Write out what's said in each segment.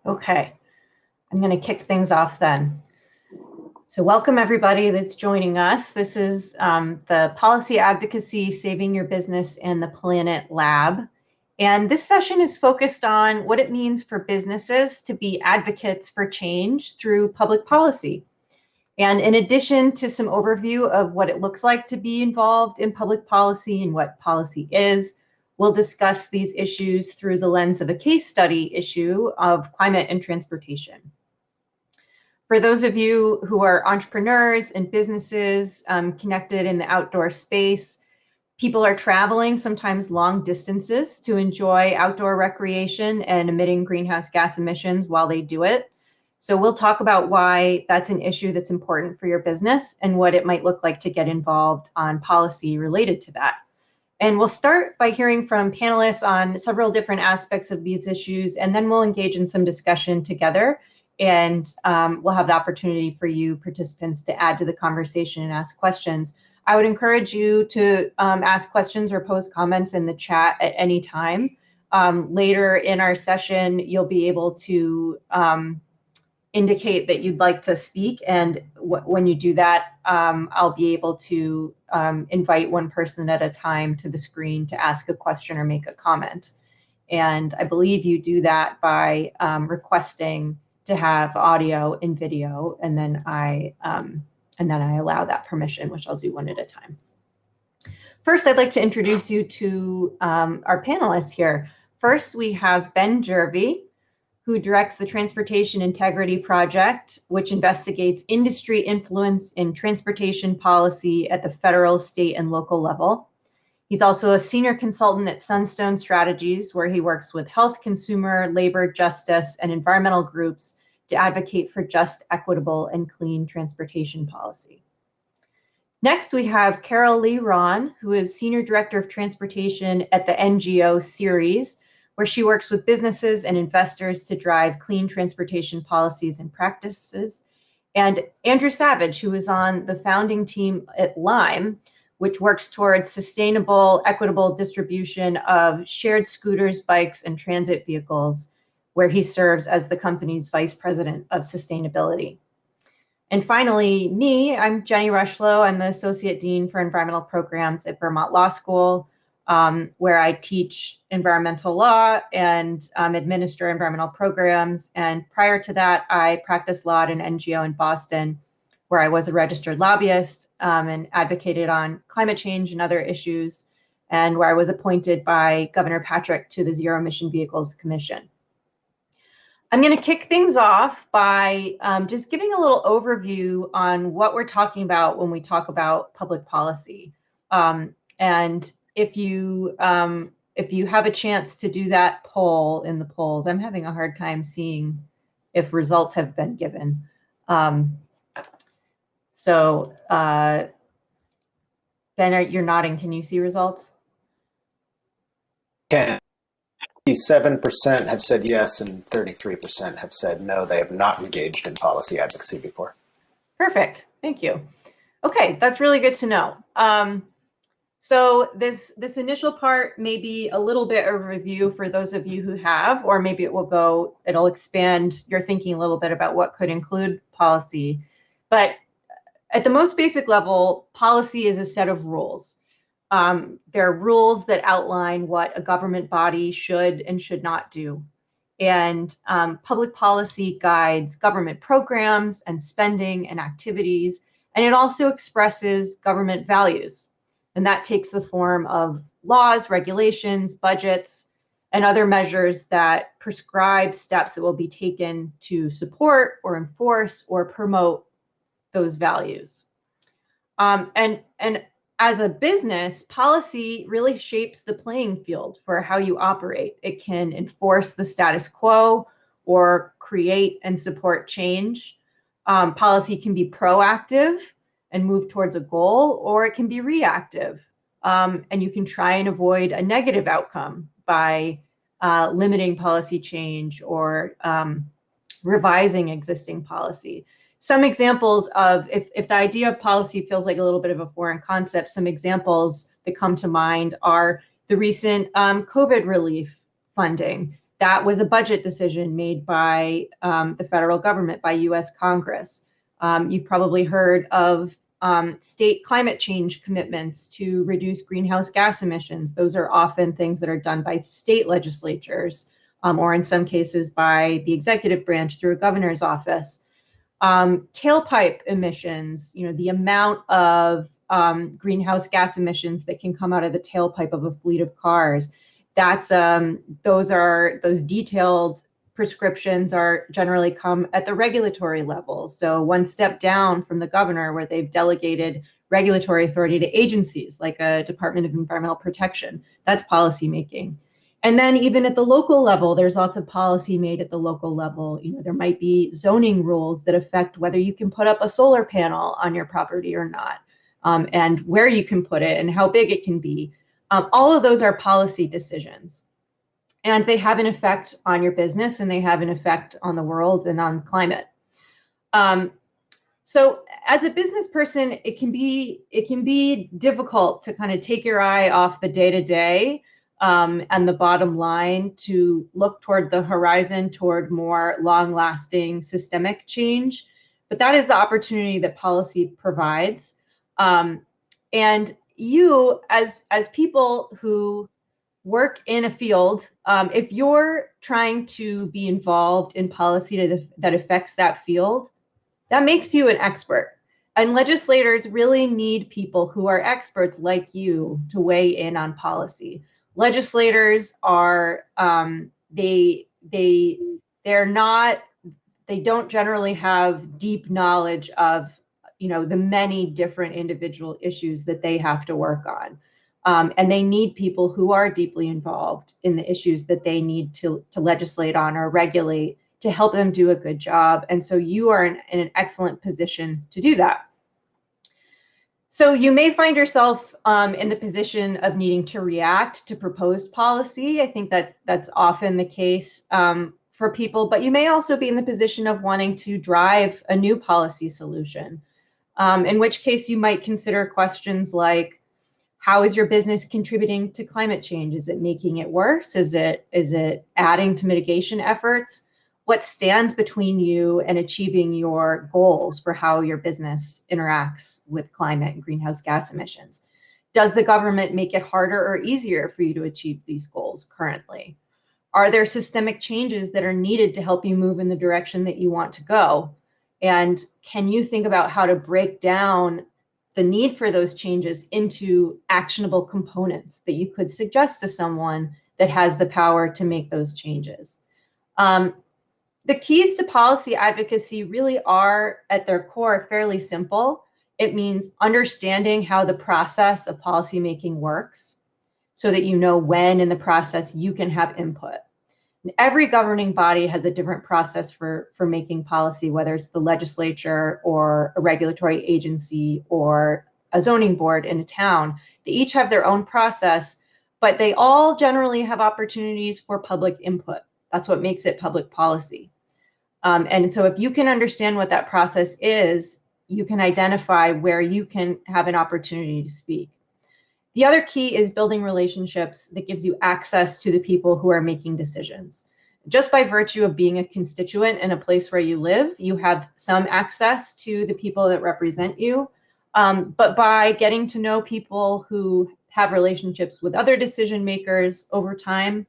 Okay, I'm going to kick things off then. So welcome everybody that's joining us. This is the Policy Advocacy Saving Your Business and the Planet Lab. And this session is focused on what it means for businesses to be advocates for change through public policy. And in addition to some overview of what it looks like to be involved in public policy and what policy is, we'll discuss these issues through the lens of a case study issue of climate and transportation. For those of you who are entrepreneurs and businesses connected in the outdoor space, people are traveling sometimes long distances to enjoy outdoor recreation and emitting greenhouse gas emissions while they do it. So we'll talk about why that's an issue that's important for your business and what it might look like to get involved on policy related to that. And we'll start by hearing from panelists on several different aspects of these issues, and then we'll engage in some discussion together. And we'll have the opportunity for you participants to add to the conversation and ask questions. I would encourage you to ask questions or post comments in the chat at any time. Later in our session, you'll be able to indicate that you'd like to speak, and when you do that, I'll be able to invite one person at a time to the screen to ask a question or make a comment. And I believe you do that by requesting to have audio and video, and then I allow that permission, which I'll do one at a time. First, I'd like to introduce you to our panelists here. First, we have Ben Jarvey, who directs the Transportation Integrity Project, which investigates industry influence in transportation policy at the federal, state, and local level. He's also a senior consultant at Sunstone Strategies, where he works with health, consumer, labor, justice, and environmental groups to advocate for just, equitable, and clean transportation policy. Next, we have Carol Lee Rawn, who is Senior Director of Transportation at the NGO Ceres, where she works with businesses and investors to drive clean transportation policies and practices. And Andrew Savage, who is on the founding team at Lime, which works towards sustainable, equitable distribution of shared scooters, bikes, and transit vehicles, where he serves as the company's Vice President of Sustainability. And finally, me, I'm Jenny Rushlow. I'm the Associate Dean for Environmental Programs at Vermont Law School, where I teach environmental law and administer environmental programs. And prior to that, I practiced law at an NGO in Boston, where I was a registered lobbyist and advocated on climate change and other issues, and where I was appointed by Governor Patrick to the Zero Emission Vehicles Commission. I'm going to kick things off by just giving a little overview on what we're talking about when we talk about public policy. And if you have a chance to do that poll in the polls, I'm having a hard time seeing if results have been given. So Ben, you're nodding. Can you see results? Can. 7% have said yes and 33% have said no, they have not engaged in policy advocacy before. Perfect, thank you. Okay, that's really good to know. So this initial part may be a little bit of a review for those of you who have, or maybe it'll expand your thinking a little bit about what could include policy. But at the most basic level, policy is a set of rules. There are rules that outline what a government body should and should not do. And public policy guides government programs and spending and activities, and it also expresses government values. And that takes the form of laws, regulations, budgets, and other measures that prescribe steps that will be taken to support or enforce or promote those values. And as a business, policy really shapes the playing field for how you operate. It can enforce the status quo or create and support change. Policy can be proactive and move towards a goal, or it can be reactive. And you can try and avoid a negative outcome by limiting policy change or revising existing policy. Some examples of, if the idea of policy feels like a little bit of a foreign concept, some examples that come to mind are the recent COVID relief funding That was a budget decision made by the federal government, by US Congress. You've probably heard of state climate change commitments to reduce greenhouse gas emissions. Those are often things that are done by state legislatures, or in some cases by the executive branch through a governor's office. Tailpipe emissions, the amount of greenhouse gas emissions that can come out of the tailpipe of a fleet of cars. Those detailed prescriptions are generally come at the regulatory level. So one step down from the governor, where they've delegated regulatory authority to agencies like a Department of Environmental Protection. That's policy making. And then even at the local level, there's lots of policy made at the local level. There might be zoning rules that affect whether you can put up a solar panel on your property or not, and where you can put it and how big it can be. All of those are policy decisions, and they have an effect on your business, and they have an effect on the world and on climate. So as a business person, it can be difficult to kind of take your eye off the day-to-day and the bottom line to look toward the horizon, toward more long-lasting systemic change. But that is the opportunity that policy provides. And you, as people who work in a field, if you're trying to be involved in policy that affects that field, that makes you an expert. And legislators really need people who are experts like you to weigh in on policy. Legislators are they don't generally have deep knowledge of the many different individual issues that they have to work on. And they need people who are deeply involved in the issues that they need to legislate on or regulate to help them do a good job. And so you are in an excellent position to do that. So you may find yourself in the position of needing to react to proposed policy. I think that's often the case for people, but you may also be in the position of wanting to drive a new policy solution. In which case you might consider questions like, how is your business contributing to climate change? Is it making it worse? Is it adding to mitigation efforts? What stands between you and achieving your goals for how your business interacts with climate and greenhouse gas emissions? Does the government make it harder or easier for you to achieve these goals currently? Are there systemic changes that are needed to help you move in the direction that you want to go? And can you think about how to break down the need for those changes into actionable components that you could suggest to someone that has the power to make those changes? The keys to policy advocacy really are, at their core, fairly simple. It means understanding how the process of policymaking works so that you know when in the process you can have input. And every governing body has a different process for making policy, whether it's the legislature or a regulatory agency or a zoning board in a town. They each have their own process, but they all generally have opportunities for public input. That's what makes it public policy. And so if you can understand what that process is, you can identify where you can have an opportunity to speak. The other key is building relationships that gives you access to the people who are making decisions. Just by virtue of being a constituent in a place where you live, you have some access to the people that represent you. But by getting to know people who have relationships with other decision makers over time,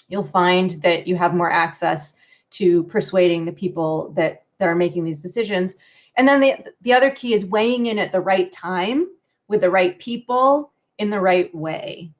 you'll find that you have more access to persuading the people that are making these decisions. And then the other key is weighing in at the right time with the right people in the right way.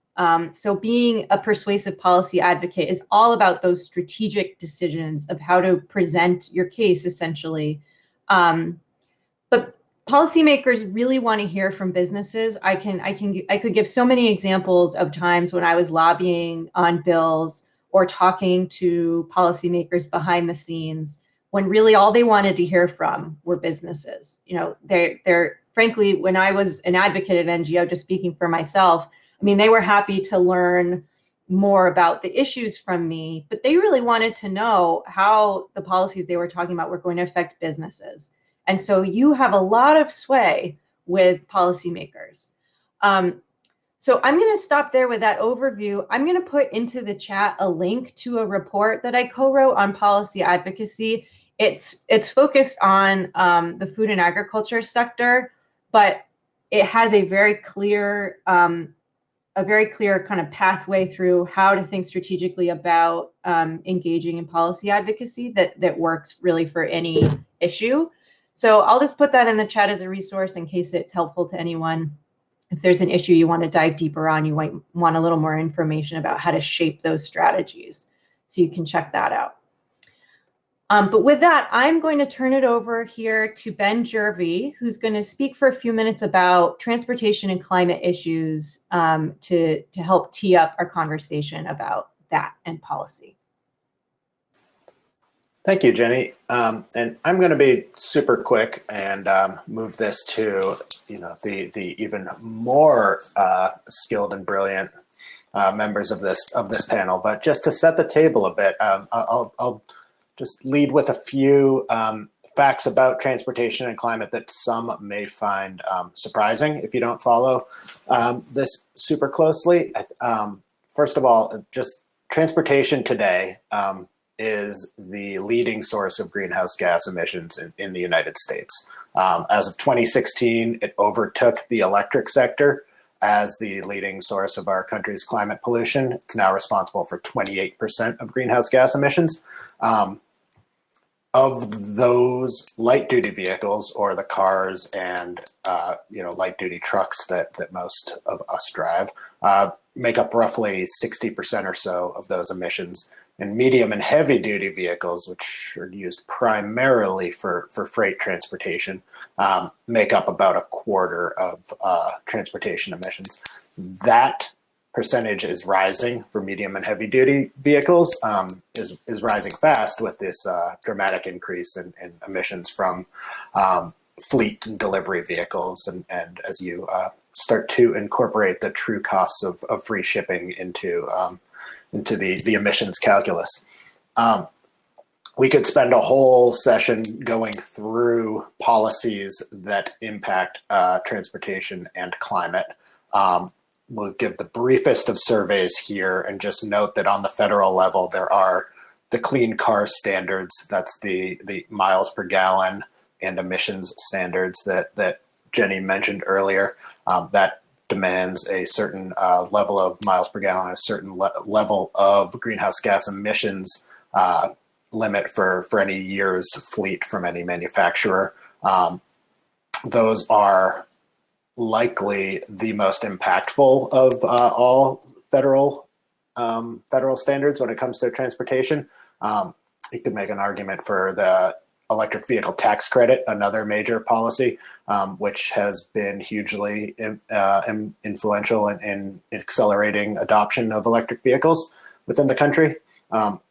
So being a persuasive policy advocate is all about those strategic decisions of how to present your case, essentially. But policymakers really want to hear from businesses. I could give so many examples of times when I was lobbying on bills or talking to policymakers behind the scenes when really all they wanted to hear from were businesses. They're frankly, when I was an advocate at NGO, just speaking for myself, I mean, they were happy to learn more about the issues from me, but they really wanted to know how the policies they were talking about were going to affect businesses. And so you have a lot of sway with policymakers. So I'm going to stop there with that overview. I'm going to put into the chat a link to a report that I co-wrote on policy advocacy. It's focused on the food and agriculture sector, but it has a very clear kind of pathway through how to think strategically about engaging in policy advocacy that works really for any issue. So I'll just put that in the chat as a resource in case it's helpful to anyone. If there's an issue you want to dive deeper on, you might want a little more information about how to shape those strategies. So you can check that out. But with that, I'm going to turn it over here to Ben Jarvey, who's going to speak for a few minutes about transportation and climate issues to help tee up our conversation about that and policy. Thank you, Jenny. And I'm going to be super quick and move this to, the even more skilled and brilliant members of this panel. But just to set the table a bit, I'll just lead with a few facts about transportation and climate that some may find surprising if you don't follow this super closely. First of all, just transportation today is the leading source of greenhouse gas emissions in the United States. As of 2016, it overtook the electric sector as the leading source of our country's climate pollution. It's now responsible for 28% of greenhouse gas emissions. Of those light-duty vehicles, or the cars and light-duty trucks that most of us drive, make up roughly 60% or so of those emissions. And medium and heavy-duty vehicles, which are used primarily for freight transportation, make up about a quarter of transportation emissions. That percentage is rising for medium and heavy-duty vehicles, is rising fast with this dramatic increase in emissions from fleet and delivery vehicles. And as you start to incorporate the true costs of free shipping into the emissions calculus. We could spend a whole session going through policies that impact transportation and climate. We'll give the briefest of surveys here and just note that on the federal level, there are the clean car standards, that's the miles per gallon and emissions standards that Jenny mentioned earlier. That demands a certain level of miles per gallon, a certain level of greenhouse gas emissions limit for any year's fleet from any manufacturer. Those are likely the most impactful of all federal standards when it comes to transportation. You could make an argument for the electric vehicle tax credit, another major policy, which has been hugely influential in accelerating adoption of electric vehicles within the country.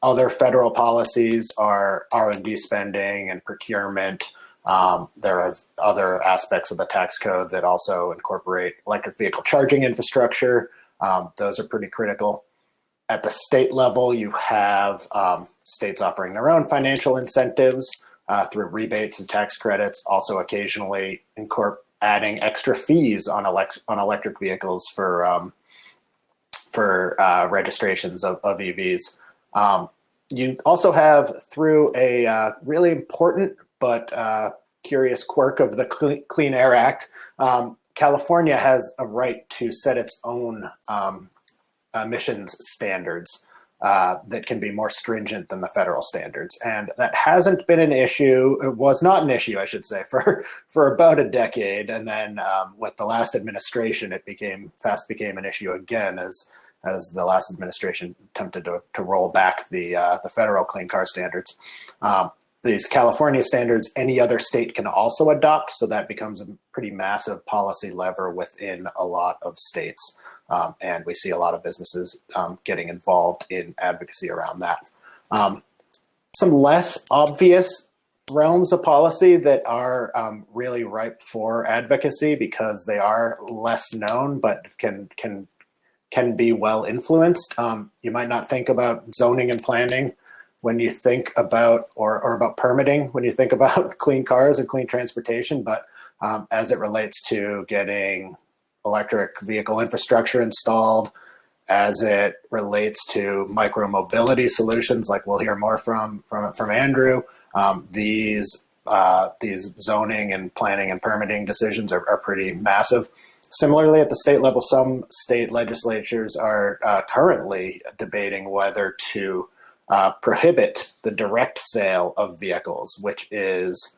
Other federal policies are R&D spending and procurement. There are other aspects of the tax code that also incorporate electric vehicle charging infrastructure. Those are pretty critical. At the state level, you have states offering their own financial incentives through rebates and tax credits, also occasionally adding extra fees on electric vehicles for registrations of EVs. You also have, through a really important but curious quirk of the Clean Air Act, California has a right to set its own emissions standards that can be more stringent than the federal standards. And that hasn't been an issue, it was not an issue, I should say, for about a decade. And then with the last administration, it became an issue again as the last administration attempted to roll back the federal clean car standards. These California standards, any other state can also adopt, so that becomes a pretty massive policy lever within a lot of states. And we see a lot of businesses getting involved in advocacy around that. Some less obvious realms of policy that are really ripe for advocacy because they are less known, but can be well influenced. You might not think about zoning and planning when you think about, or about permitting, when you think about clean cars and clean transportation, but as it relates to getting electric vehicle infrastructure installed, as it relates to micro-mobility solutions, like we'll hear more from Andrew. These zoning and planning and permitting decisions are pretty massive. Similarly, at the state level, some state legislatures are currently debating whether to prohibit the direct sale of vehicles, which is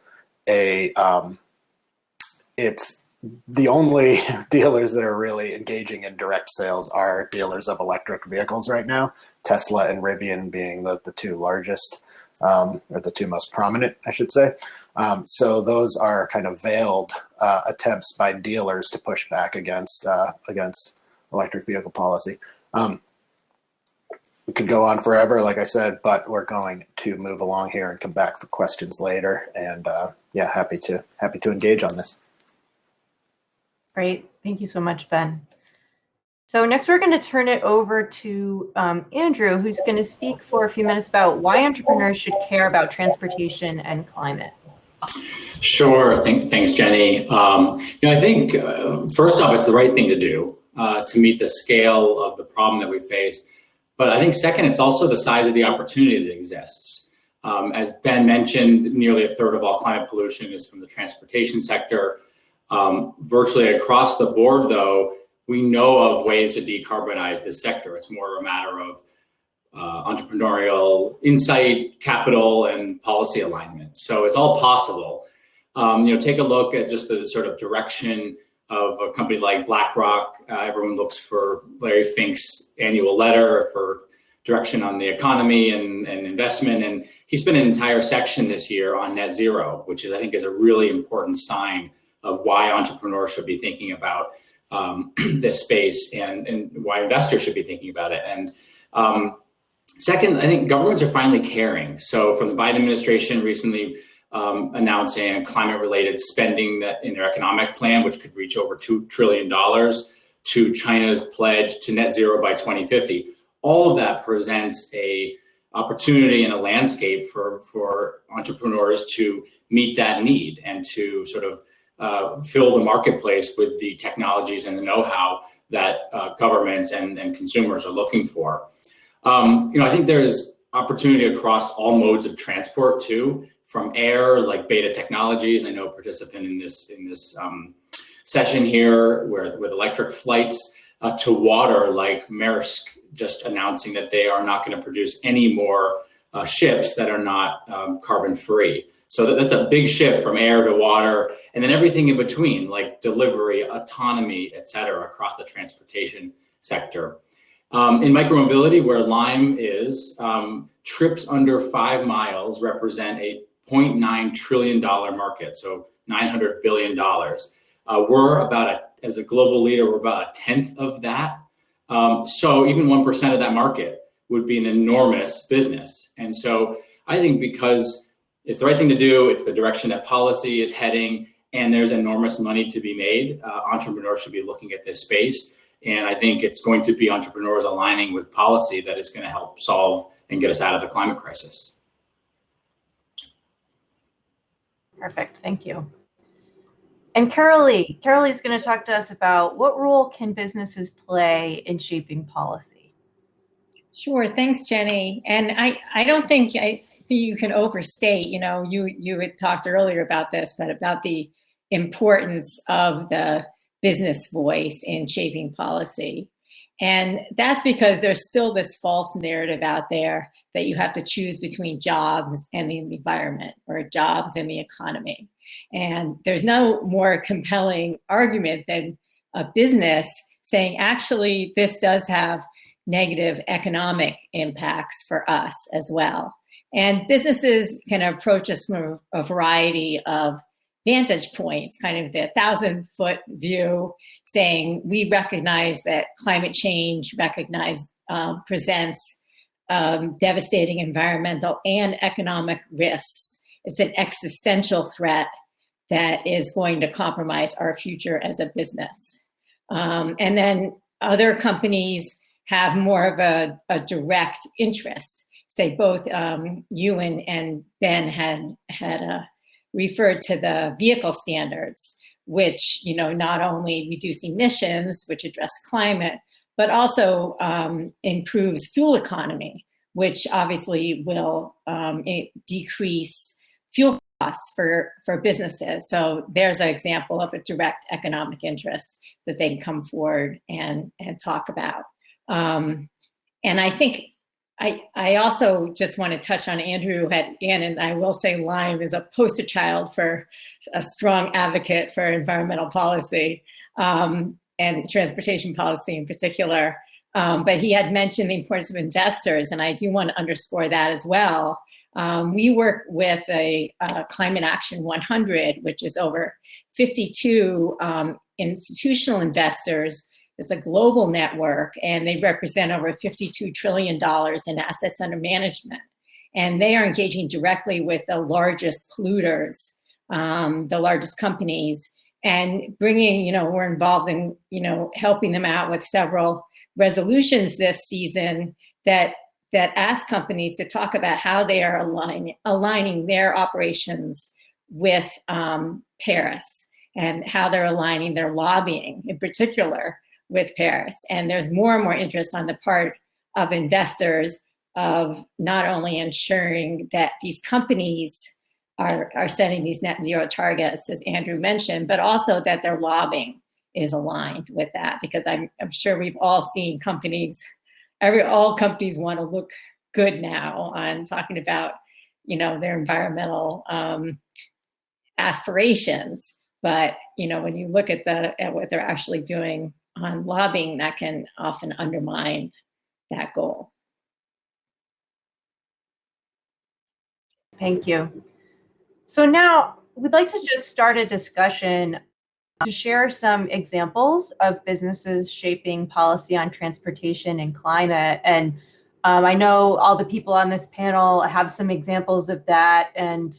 it's the only dealers that are really engaging in direct sales are dealers of electric vehicles right now, Tesla and Rivian being the two largest, or the two most prominent, I should say. So those are kind of veiled attempts by dealers to push back against electric vehicle policy. We could go on forever, like I said, but we're going to move along here and come back for questions later. And yeah, happy to engage on this. Great. Thank you so much, Ben. So next we're going to turn it over to Andrew, who's going to speak for a few minutes about why entrepreneurs should care about transportation and climate. Sure. Thanks, Jenny. I think first off, it's the right thing to do to meet the scale of the problem that we face. But I think second, it's also the size of the opportunity that exists. As Ben mentioned, nearly a third of all climate pollution is from the transportation sector. Virtually across the board, though, we know of ways to decarbonize this sector. It's more of a matter of entrepreneurial insight, capital, and policy alignment. So it's all possible. Take a look at just the sort of direction of a company like BlackRock. Everyone looks for Larry Fink's annual letter for direction on the economy and investment. And he spent an entire section this year on net zero, which I think is a really important sign of why entrepreneurs should be thinking about this space and why investors should be thinking about it. And second, I think governments are finally caring. So from the Biden administration recently announcing climate-related spending that in their economic plan, which could reach over $2 trillion, to China's pledge to net zero by 2050. All of that presents a opportunity and a landscape for entrepreneurs to meet that need and to sort of fill the marketplace with the technologies and the know-how that governments and consumers are looking for. I think there's opportunity across all modes of transport too, from air, like Beta Technologies. I know a participant in this session here, with electric flights, to water, like Maersk just announcing that they are not going to produce any more ships that are not carbon free. So that's a big shift from air to water, and then everything in between, like delivery, autonomy, et cetera, across the transportation sector. In micromobility, where Lime is, trips under 5 miles represent a $0.9 trillion market, so $900 billion. We're as a global leader, we're about 1/10 of that. So even 1% of that market would be an enormous business. And so I think because it's the right thing to do, it's the direction that policy is heading, and there's enormous money to be made, entrepreneurs should be looking at this space. And I think it's going to be entrepreneurs aligning with policy that is going to help solve and get us out of the climate crisis. Perfect, thank you. And Carolee is going to talk to us about what role can businesses play in shaping policy. Sure, thanks, Jenny. And I don't think you can overstate, you had talked earlier about this, but about the importance of the business voice in shaping policy. And that's because there's still this false narrative out there that you have to choose between jobs and the environment, or jobs and the economy. And there's no more compelling argument than a business saying, actually, this does have negative economic impacts for us as well. And businesses can approach us from a variety of vantage points, kind of the 1,000-foot view, saying we recognize that climate change presents devastating environmental and economic risks. It's an existential threat that is going to compromise our future as a business. And then other companies have more of a direct interest. Say both you and Ben had referred to the vehicle standards, which, not only reduce emissions, which address climate, but also improves fuel economy, which obviously will decrease fuel costs for businesses. So there's an example of a direct economic interest that they can come forward and talk about. And I think I also just want to touch on Andrew and I will say Lime is a poster child for a strong advocate for environmental policy and transportation policy in particular. But he had mentioned the importance of investors, and I do want to underscore that as well. We work with a Climate Action 100, which is over 52 institutional investors. It's a global network, and they represent over $52 trillion in assets under management. And they are engaging directly with the largest polluters, the largest companies, and bringing, we're involved in, helping them out with several resolutions this season that ask companies to talk about how they are aligning their operations with Paris, and how they're aligning their lobbying in particular with Paris. And there's more and more interest on the part of investors of not only ensuring that these companies are setting these net zero targets, as Andrew mentioned, but also that their lobbying is aligned with that, because I'm sure we've all seen companies, all companies want to look good now on talking about, their environmental aspirations. But, when you look at what they're actually doing on lobbying, that can often undermine that goal. Thank you. So now we'd like to just start a discussion to share some examples of businesses shaping policy on transportation and climate. And I know all the people on this panel have some examples of that, and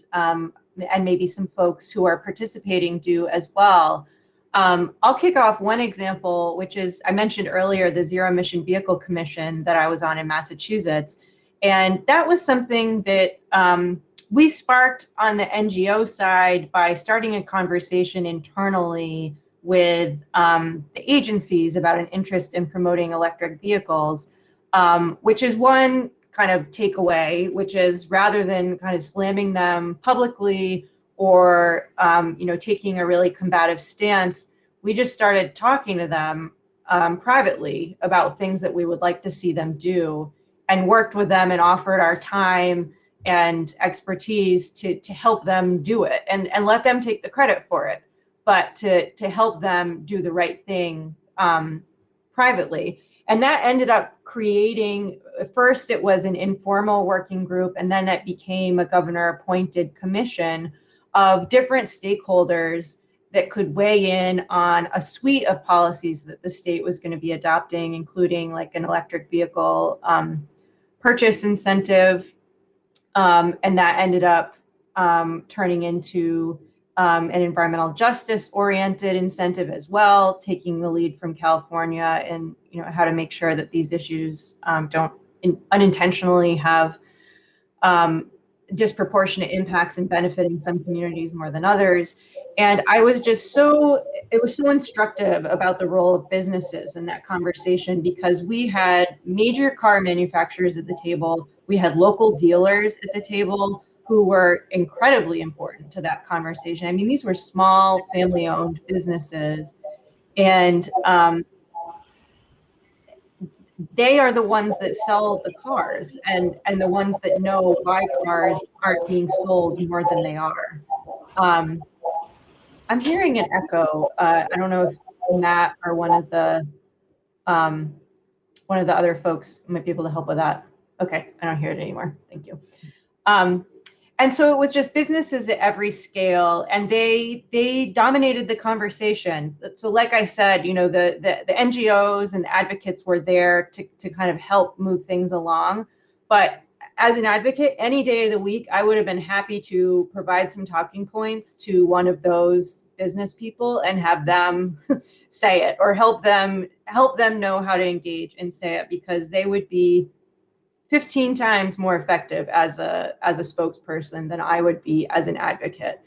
maybe some folks who are participating do as well. I'll kick off one example, which is, I mentioned earlier, the Zero Emission Vehicle Commission that I was on in Massachusetts. And that was something that we sparked on the NGO side by starting a conversation internally with the agencies about an interest in promoting electric vehicles, which is one kind of takeaway, which is rather than kind of slamming them publicly or taking a really combative stance, we just started talking to them privately about things that we would like to see them do, and worked with them and offered our time and expertise to help them do it, and let them take the credit for it, but to help them do the right thing privately. And that ended up creating, first it was an informal working group, and then it became a governor-appointed commission of different stakeholders that could weigh in on a suite of policies that the state was going to be adopting, including like an electric vehicle purchase incentive. And that ended up turning into an environmental justice oriented incentive as well, taking the lead from California and how to make sure that these issues don't unintentionally have disproportionate impacts and benefiting some communities more than others. And I was just it was so instructive about the role of businesses in that conversation, because we had major car manufacturers at the table, we had local dealers at the table who were incredibly important to that conversation. I mean, these were small family-owned businesses, and they are the ones that sell the cars and the ones that know why cars aren't being sold more than they are. I'm hearing an echo. I don't know if Matt or one of the other folks might be able to help with that. Okay, I don't hear it anymore. Thank you. And so it was just businesses at every scale, and they dominated the conversation. So like I said, the NGOs and the advocates were there to kind of help move things along. But as an advocate, any day of the week, I would have been happy to provide some talking points to one of those business people and have them say it, or help them know how to engage and say it, because they would be 15 times more effective as a spokesperson than I would be as an advocate.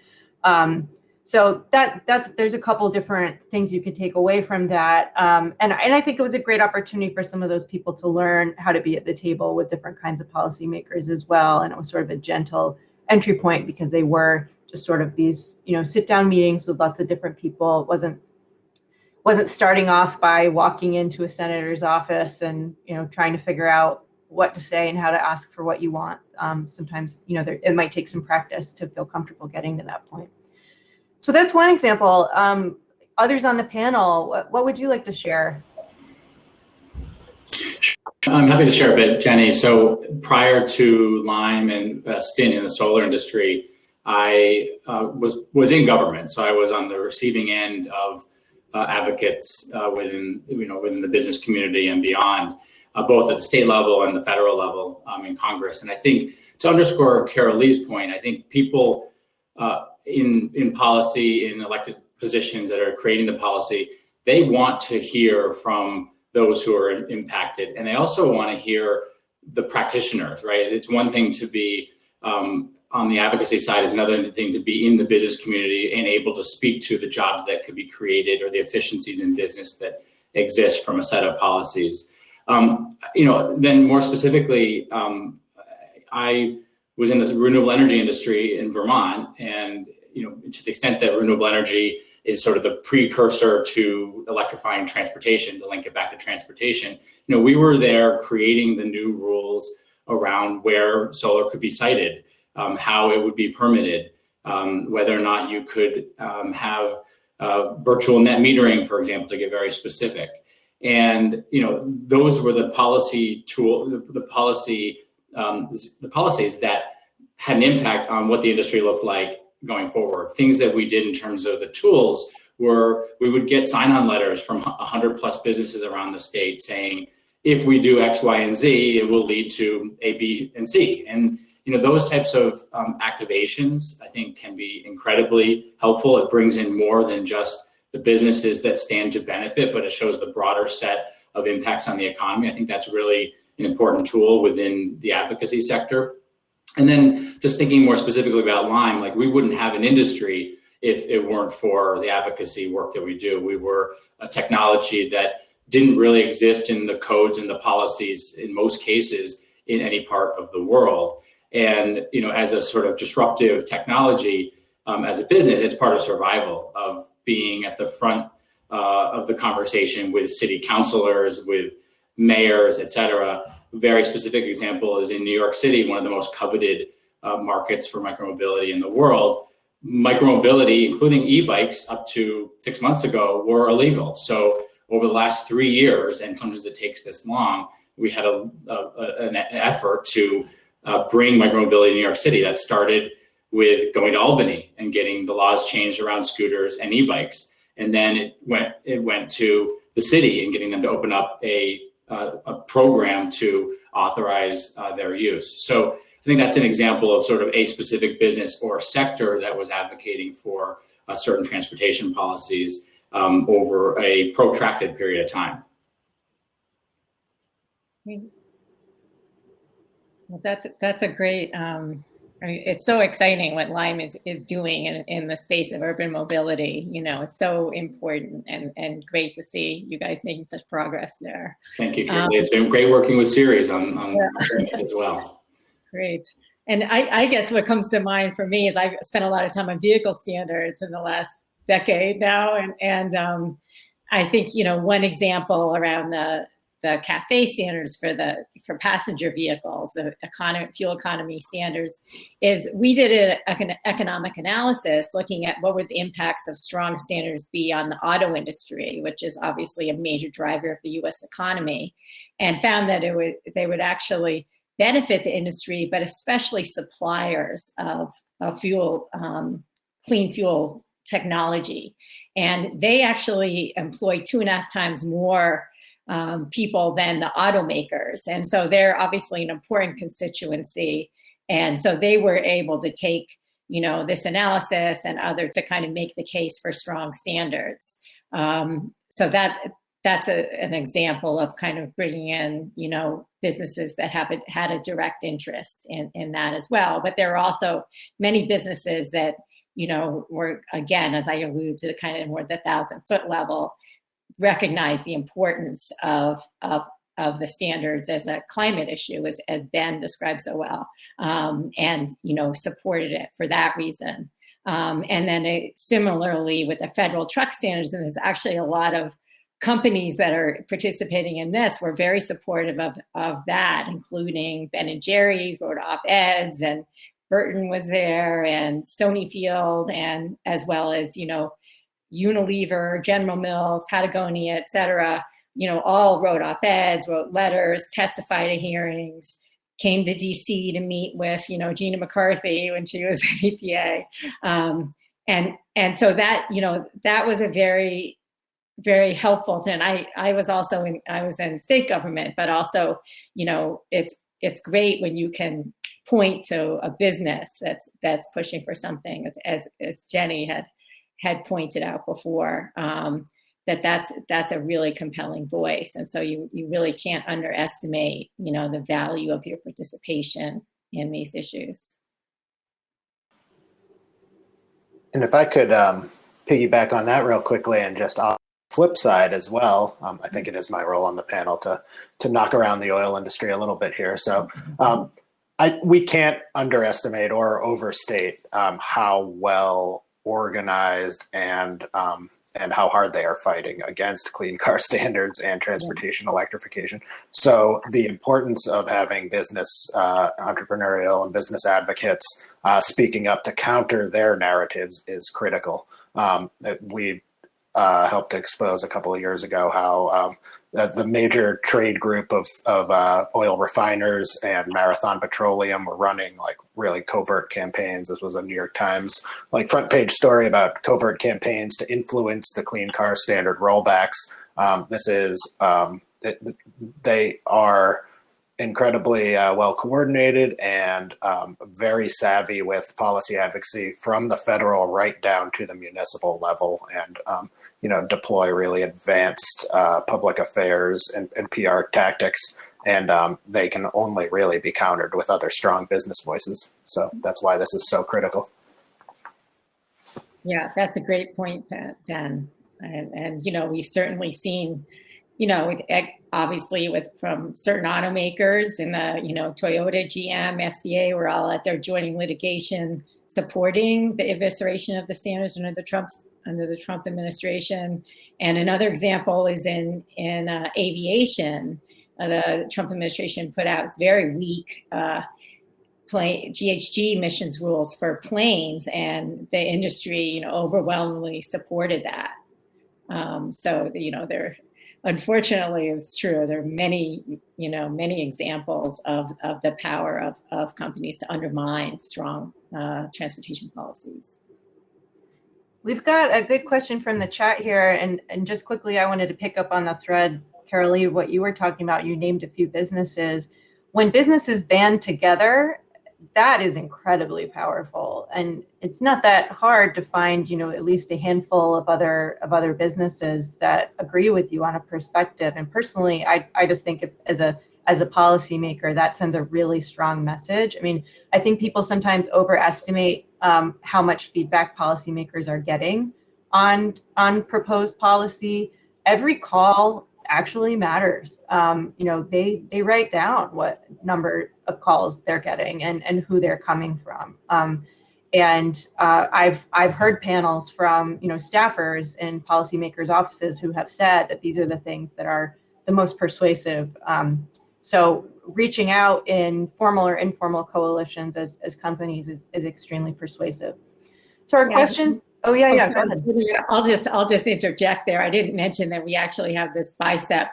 So there's a couple different things you could take away from that. And I think it was a great opportunity for some of those people to learn how to be at the table with different kinds of policymakers as well. And it was sort of a gentle entry point because they were just sort of these, sit down meetings with lots of different people. It wasn't starting off by walking into a senator's office and, trying to figure out what to say and how to ask for what you want. Sometimes, it might take some practice to feel comfortable getting to that point. So that's one example. Others on the panel, what would you like to share? I'm happy to share a bit, Jenny. So prior to Lime and stint in the solar industry, I was in government. So I was on the receiving end of advocates within the business community and beyond, both at the state level and the federal level in Congress. And I think to underscore Carol Lee's point, I think people in policy, in elected positions that are creating the policy, they want to hear from those who are impacted. And they also want to hear the practitioners, right? It's one thing to be on the advocacy side, is another thing to be in the business community and able to speak to the jobs that could be created or the efficiencies in business that exist from a set of policies. Then more specifically, I was in the renewable energy industry in Vermont, and to the extent that renewable energy is sort of the precursor to electrifying transportation, to link it back to transportation, we were there creating the new rules around where solar could be sited, how it would be permitted, whether or not you could have virtual net metering, for example, to get very specific. And those were the policy the policies that had an impact on what the industry looked like going forward. Things that we did in terms of the tools were we would get sign-on letters from 100 plus businesses around the state saying, if we do X, Y, and Z, it will lead to A, B, and C. And those types of activations, I think, can be incredibly helpful. It brings in more than just the businesses that stand to benefit, but it shows the broader set of impacts on the economy. I think that's really an important tool within the advocacy sector. And then just thinking more specifically about Lime, like we wouldn't have an industry if it weren't for the advocacy work that we do. We were a technology that didn't really exist in the codes and the policies in most cases in any part of the world. And as a sort of disruptive technology, as a business, it's part of survival, of being at the front of the conversation with city councilors, with mayors, et cetera. A very specific example is in New York City, one of the most coveted markets for micromobility in the world. Micromobility, including e-bikes, up to 6 months ago, were illegal. So over the last 3 years, and sometimes it takes this long, we had an effort to bring micromobility to New York City. That started with going to Albany and getting the laws changed around scooters and e-bikes. And then it went to the city and getting them to open up a program to authorize their use. So I think that's an example of sort of a specific business or sector that was advocating for certain transportation policies over a protracted period of time. Well, that's a great, it's so exciting what Lime is doing in the space of urban mobility. It's so important and great to see you guys making such progress there. Thank you, Kimberly. It's been great working with Ceres on things as well. Great. And I guess what comes to mind for me is I've spent a lot of time on vehicle standards in the last decade now. And I think, one example around the CAFE standards for passenger vehicles, the fuel economy standards, is we did an economic analysis looking at what would the impacts of strong standards be on the auto industry, which is obviously a major driver of the U.S. economy, and found that they would actually benefit the industry, but especially suppliers of fuel, clean fuel technology. And they actually employ 2.5 times more people than the automakers. And so they're obviously an important constituency. And so they were able to take, this analysis and other to kind of make the case for strong standards. So that's an example of kind of bringing in, businesses that had a direct interest in that as well. But there are also many businesses that were, again, as I alluded to, kind of more the 1,000-foot level, recognize the importance of the standards as a climate issue, as Ben described so well, and supported it for that reason. And then similarly with the federal truck standards, and there's actually a lot of companies that are participating in this, were very supportive of that, including Ben & Jerry's wrote op-eds, and Burton was there, and Stonyfield, and as well as, Unilever, General Mills, Patagonia, et cetera, all wrote op-eds, wrote letters, testified at hearings, came to DC to meet with, Gina McCarthy when she was at EPA. And so that, that was a very, very helpful to, and I was in state government, but also, it's great when you can point to a business that's pushing for something, as Jenny had pointed out before, that's a really compelling voice. And so you really can't underestimate, the value of your participation in these issues. And if I could piggyback on that real quickly, and just on the flip side as well, I think it is my role on the panel to knock around the oil industry a little bit here. So we can't underestimate or overstate how well organized and how hard they are fighting against clean car standards and transportation electrification. So the importance of having business entrepreneurial and business advocates speaking up to counter their narratives is critical. We helped expose a couple of years ago how the major trade group of oil refiners and Marathon Petroleum were running like really covert campaigns. This was a New York Times front page story about covert campaigns to influence the clean car standard rollbacks. They are incredibly well coordinated and very savvy with policy advocacy from the federal right down to the municipal level, and deploy really advanced public affairs and PR tactics, and they can only really be countered with other strong business voices. So that's why this is so critical. Yeah, that's a great point, Ben. And we've certainly seen, obviously from certain automakers and Toyota, GM, FCA were all at their joining litigation supporting the evisceration of the standards under the Trump administration. And another example is in aviation. The Trump administration put out very weak GHG emissions rules for planes, and the industry, overwhelmingly supported that. So, there, unfortunately, it's true. There are many examples of the power of companies to undermine strong transportation policies. We've got a good question from the chat here, and just quickly, I wanted to pick up on the thread, Carolee, what you were talking about. You named a few businesses. When businesses band together, that is incredibly powerful, and it's not that hard to find, at least a handful of other businesses that agree with you on a perspective. And personally, I just think as a policymaker, that sends a really strong message. I mean, I think people sometimes overestimate how much feedback policymakers are getting on proposed policy. Every call actually matters. They write down what number of calls they're getting and who they're coming from. I've heard panels from staffers in policymakers' offices who have said that these are the things that are the most persuasive. So reaching out in formal or informal coalitions as companies is extremely persuasive. So our question. Oh yeah, go ahead. I'll just interject there. I didn't mention that we actually have this BICEP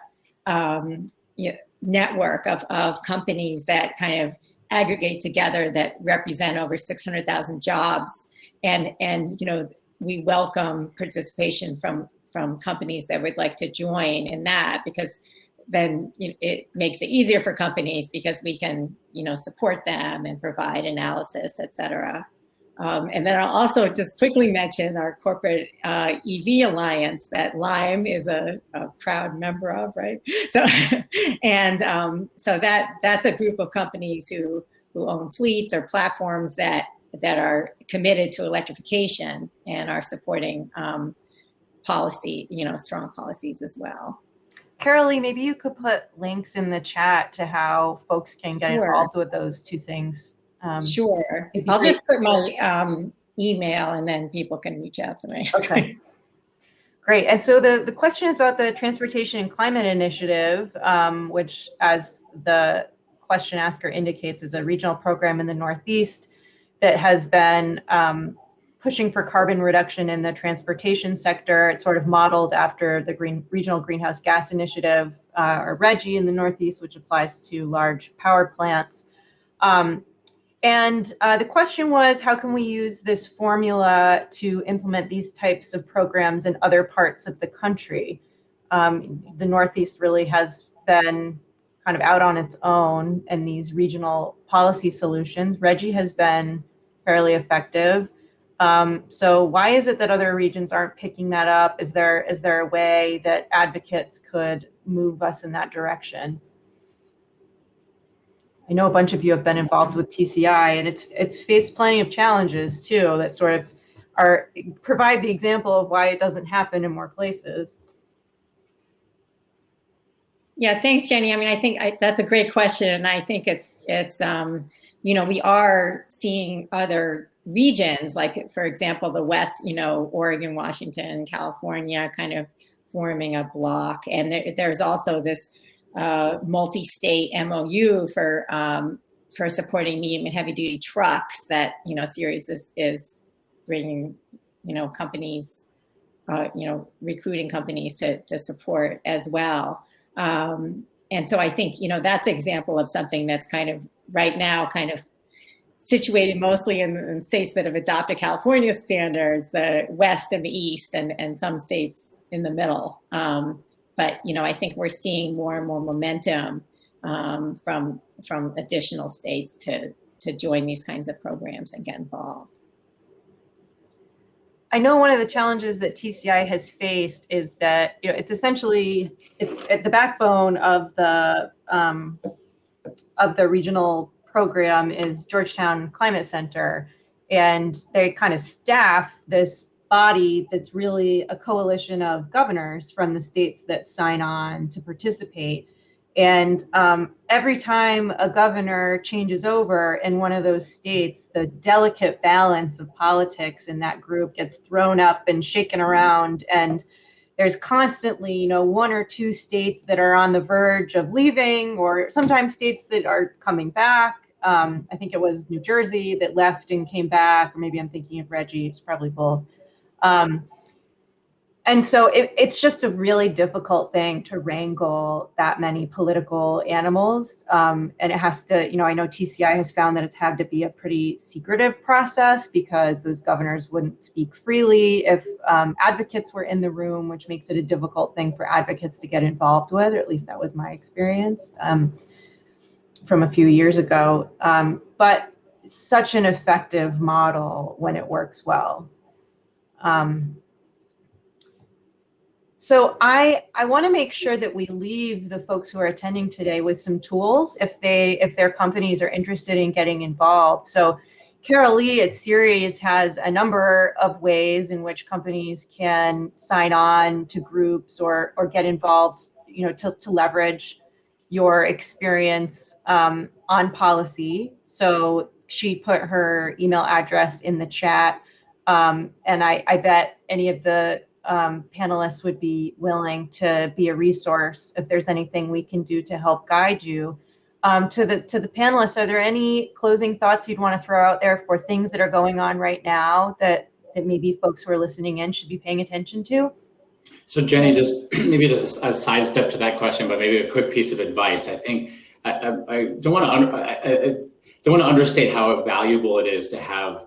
network of companies that kind of aggregate together that represent over 600,000 jobs, and we welcome participation from companies that would like to join in that, because then it makes it easier for companies because we can support them and provide analysis, et cetera. And then I'll also just quickly mention our corporate EV alliance that Lime is a proud member of, right? So, so that's a group of companies who own fleets or platforms that that are committed to electrification and are supporting policy, strong policies as well. Carolee, maybe you could put links in the chat to how folks can get involved with those two things. Sure. I'll just put my email and then people can reach out to me. Okay. Great. And so the question is about the Transportation and Climate Initiative, which, as the question asker indicates, is a regional program in the Northeast that has been pushing for carbon reduction in the transportation sector. It's sort of modeled after the Regional Greenhouse Gas Initiative, or RGGI, in the Northeast, which applies to large power plants. The question was, how can we use this formula to implement these types of programs in other parts of the country? The Northeast really has been kind of out on its own in these regional policy solutions. RGGI has been fairly effective. So why is it that other regions aren't picking that up? Is there a way that advocates could move us in that direction? I know a bunch of you have been involved with TCI, and it's faced plenty of challenges too that sort of provide the example of why it doesn't happen in more places. Yeah, thanks, Jenny. I mean, I think that's a great question, and I think it's we are seeing other regions, like for example, the West, Oregon, Washington, California, kind of forming a block, and there's also this multi-state MOU for supporting medium and heavy duty trucks that Ceres is bringing companies recruiting companies to support as well, and so I think that's an example of something that's kind of right now kind of situated mostly in states that have adopted California standards, the West and the East, and some states in the middle. But I think we're seeing more and more momentum from additional states to join these kinds of programs and get involved. I know one of the challenges that TCI has faced is that it's essentially at the backbone of the regional program is Georgetown Climate Center, and they kind of staff this body that's really a coalition of governors from the states that sign on to participate. And every time a governor changes over in one of those states, the delicate balance of politics in that group gets thrown up and shaken around. And there's constantly, one or two states that are on the verge of leaving, or sometimes states that are coming back. I think it was New Jersey that left and came back, or maybe I'm thinking of RGGI, it's probably both. And so it's just a really difficult thing to wrangle that many political animals. And it has to, I know TCI has found that it's had to be a pretty secretive process because those governors wouldn't speak freely if advocates were in the room, which makes it a difficult thing for advocates to get involved with, or at least that was my experience from a few years ago. But such an effective model when it works well. So I want to make sure that we leave the folks who are attending today with some tools if their companies are interested in getting involved. So Carolee at Ceres has a number of ways in which companies can sign on to groups or get involved, to leverage your experience on policy. So she put her email address in the chat, and I bet any of the panelists would be willing to be a resource if there's anything we can do to help guide you. To the panelists, are there any closing thoughts you'd want to throw out there for things that are going on right now that maybe folks who are listening in should be paying attention to? So Jenny, maybe just a sidestep to that question, but maybe a quick piece of advice. I think I don't want to understate how valuable it is to have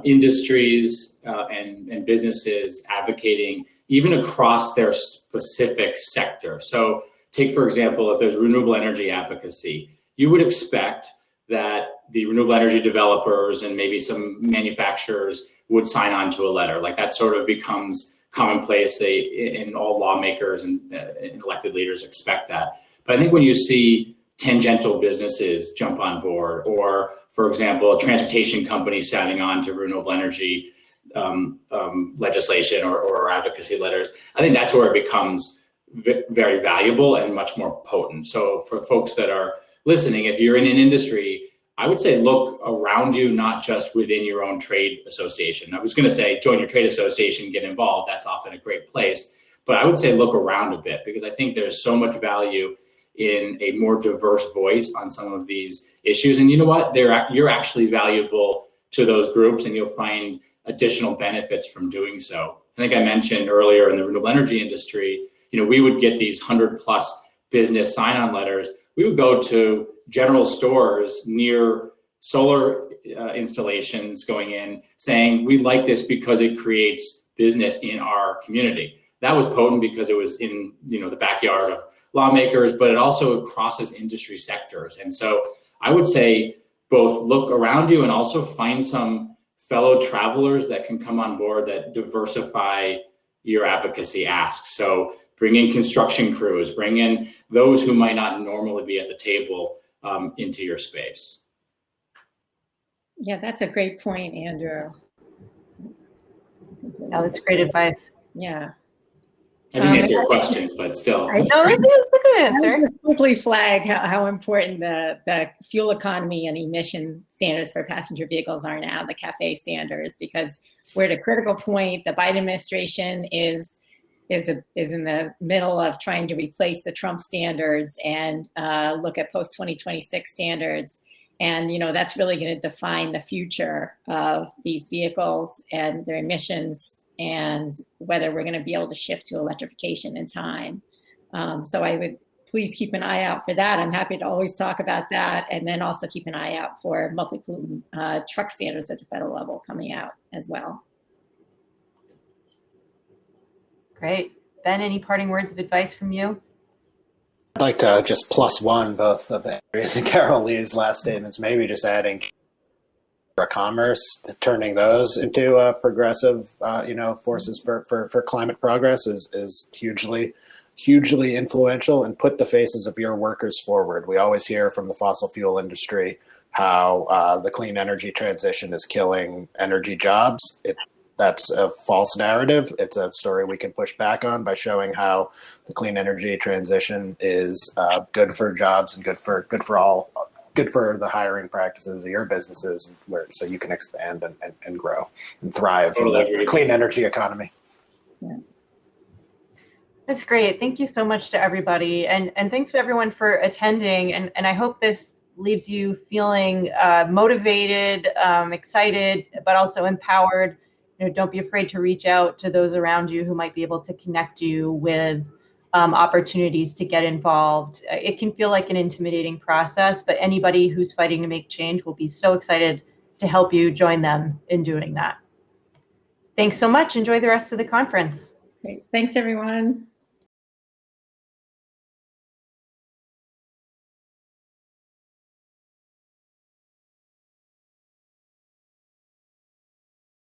industries and businesses advocating even across their specific sector. So take, for example, if there's renewable energy advocacy, you would expect that the renewable energy developers and maybe some manufacturers would sign on to a letter. Like that sort of becomes commonplace. And all lawmakers and elected leaders expect that. But I think when you see tangential businesses jump on board, or for example, a transportation company signing on to renewable energy legislation or advocacy letters. I think that's where it becomes very valuable and much more potent. So for folks that are listening, if you're in an industry, I would say look around you, not just within your own trade association. I was going to say join your trade association, get involved. That's often a great place. But I would say look around a bit, because I think there's so much value in a more diverse voice on some of these issues. And you know what? You're actually valuable to those groups, and you'll find additional benefits from doing so. I think I mentioned earlier in the renewable energy industry, we would get these 100+ business sign-on letters. We would go to general stores near solar installations going in saying, we like this because it creates business in our community. That was potent because it was in the backyard of lawmakers, but it also crosses industry sectors. And so I would say both look around you and also find some fellow travelers that can come on board that diversify your advocacy asks. So bring in construction crews, bring in those who might not normally be at the table into your space. Yeah, that's a great point, Andrew. Yeah, that's great advice. Yeah. I didn't answer your question, but still. No, that's a good answer. I would just quickly flag how important the fuel economy and emission standards for passenger vehicles are now, the CAFE standards, because we're at a critical point. The Biden administration is in the middle of trying to replace the Trump standards and look at post-2026 standards. And, that's really going to define the future of these vehicles and their emissions, and whether we're going to be able to shift to electrification in time. So I would please keep an eye out for that. I'm happy to always talk about that. And then also keep an eye out for multi-pollutant truck standards at the federal level coming out as well. Great. Ben, any parting words of advice from you? I'd like to just +1 both of Andrew's and Carol Lee's last statements, maybe just adding commerce, turning those into progressive, forces for climate progress is hugely influential, and put the faces of your workers forward. We always hear from the fossil fuel industry how the clean energy transition is killing energy jobs. That's a false narrative. It's a story we can push back on by showing how the clean energy transition is good for jobs and good for the hiring practices of your businesses, so you can expand and grow and thrive in the clean energy economy. Yeah. That's great. Thank you so much to everybody. And thanks to everyone for attending. And I hope this leaves you feeling motivated, excited, but also empowered. Don't be afraid to reach out to those around you who might be able to connect you with opportunities to get involved. It can feel like an intimidating process, but anybody who's fighting to make change will be so excited to help you join them in doing that. Thanks so much. Enjoy the rest of the conference. Great. Thanks, everyone.